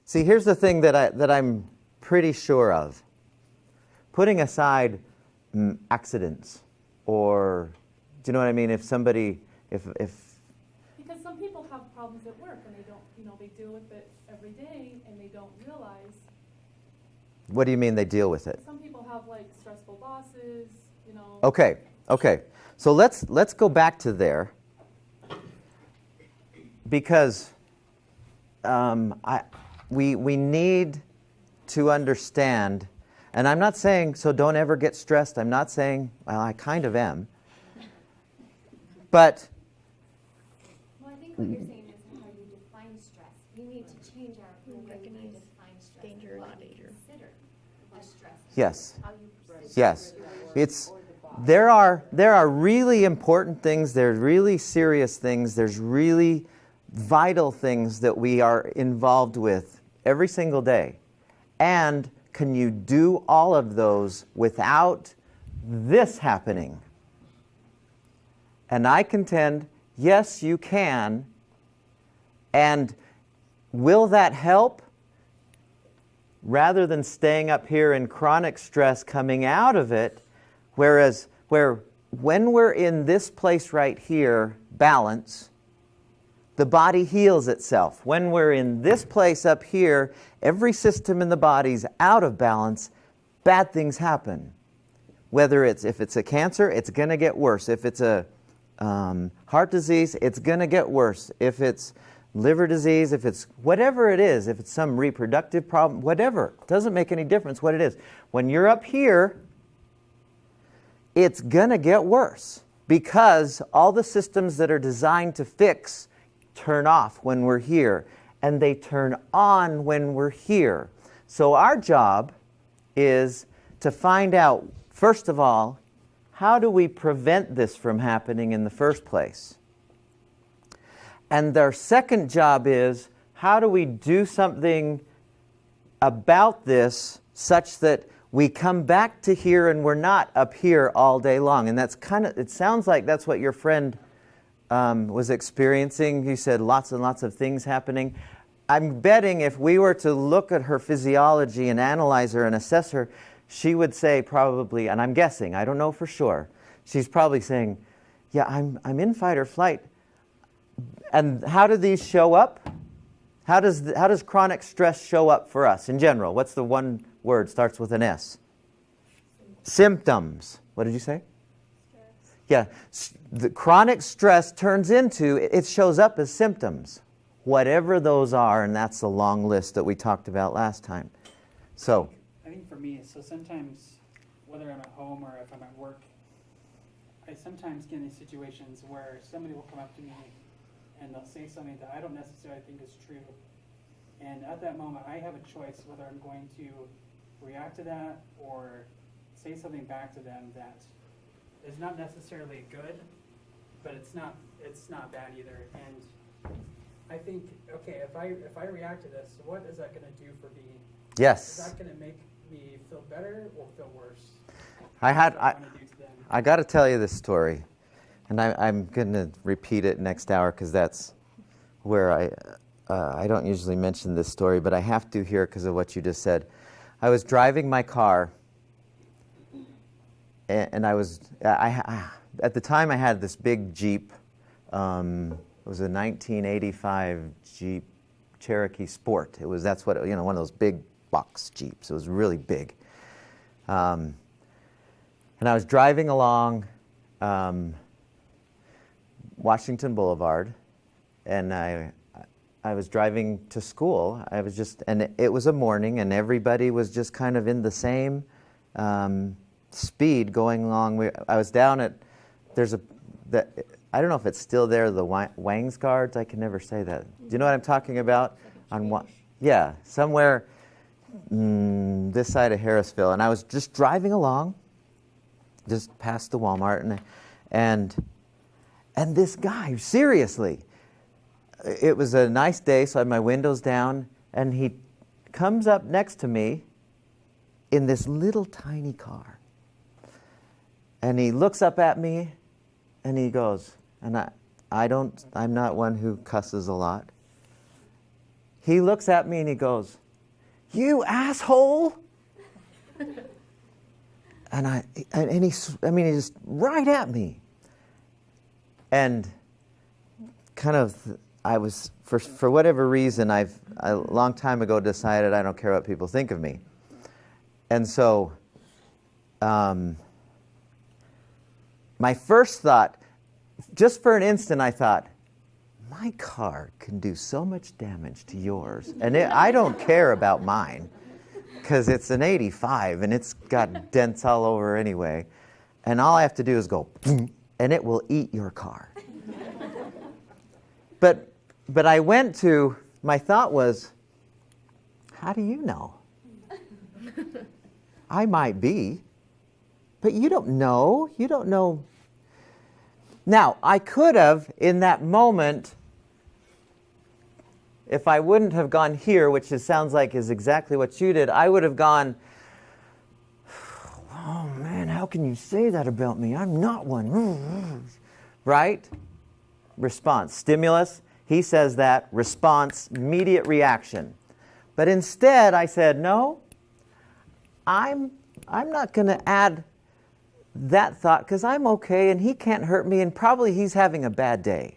See, here's the thing that I'm pretty sure of. Putting aside accidents, or do you know what I mean? If somebody, if because some people have problems at work and they don't, they deal with it every day and they don't realize. What do you mean they deal with it? Some people have like stressful bosses, Okay. So let's go back to there, because we need to understand, and I'm not saying so don't ever get stressed. I'm not saying, well, I kind of am, but. Well, I think what you're saying is how you define stress. We need to change our way we define stress. Danger, not danger. Consider a stress. Yes. Yes. There are really important things, there's really serious things, there's really vital things that we are involved with every single day. And can you do all of those without this happening? And I contend, yes, you can. And will that help? Rather than staying up here in chronic stress coming out of it, when we're in this place right here, balance, the body heals itself. When we're in this place up here, every system in the body's out of balance, bad things happen. If it's a cancer, it's going to get worse. If it's a heart disease, it's going to get worse. If it's liver disease, if it's whatever it is, if it's some reproductive problem, whatever, it doesn't make any difference what it is. When you're up here, it's going to get worse because all the systems that are designed to fix turn off when we're here, and they turn on when we're here. So our job is to find out, first of all, how do we prevent this from happening in the first place? And their second job is, how do we do something about this such that we come back to here and we're not up here all day long? And that's it sounds like that's what your friend was experiencing. He said lots and lots of things happening. I'm betting if we were to look at her physiology and analyze her and assess her, she would say probably, and I'm guessing, I don't know for sure, she's probably saying, yeah, I'm in fight or flight. And how do these show up? How does chronic stress show up for us in general? What's the one word starts with an S? Symptoms. What did you say? Stress. Yeah. The chronic stress turns into, it shows up as symptoms. Whatever those are, and that's the long list that we talked about last time. So. I think for me, so sometimes, whether I'm at home or if I'm at work, I sometimes get in these situations where somebody will come up to me and they'll say something that I don't necessarily think is true. And at that moment, I have a choice whether I'm going to react to that or say something back to them that is not necessarily good, but it's not bad either. And I think, okay, if I react to this, what is that going to do for me? Yes. Is that going to make me feel better or feel worse? I got to tell you this story, and I'm going to repeat it next hour because that's where I don't usually mention this story, but I have to here because of what you just said. I was driving my car, and at the time I had this big Jeep. It was a 1985 Jeep Cherokee Sport. That's what one of those big box Jeeps. It was really big. And I was driving along Washington Boulevard, and I was driving to school. And it was a morning, and everybody was just kind of in the same speed going along. I was down at, I don't know if it's still there, the Wangs Guards. I can never say that. Do you know what I'm talking about? Yeah, somewhere this side of Harrisville. And I was just driving along, just past the Walmart, and this guy, seriously, it was a nice day, so I had my windows down, and he comes up next to me in this little tiny car. And he looks up at me, and he goes, and I'm not one who cusses a lot. He looks at me and he goes, "You asshole!" And he just right at me. And kind of, I was, for whatever reason, a long time ago decided I don't care what people think of me. And so, my first thought, just for an instant, I thought, my car can do so much damage to yours, and I don't care about mine, because it's an 85, and it's got dents all over anyway, and all I have to do is go, boom, and it will eat your car. But my thought was, how do you know? I might be, but you don't know. You don't know. Now, I could have, in that moment, if I wouldn't have gone here, which sounds like is exactly what you did, I would have gone, "Oh man, how can you say that about me? I'm not one." Right? Response. Stimulus, he says that. Response, immediate reaction. But instead, I said, no, I'm not going to add that thought, because I'm okay and he can't hurt me and probably he's having a bad day.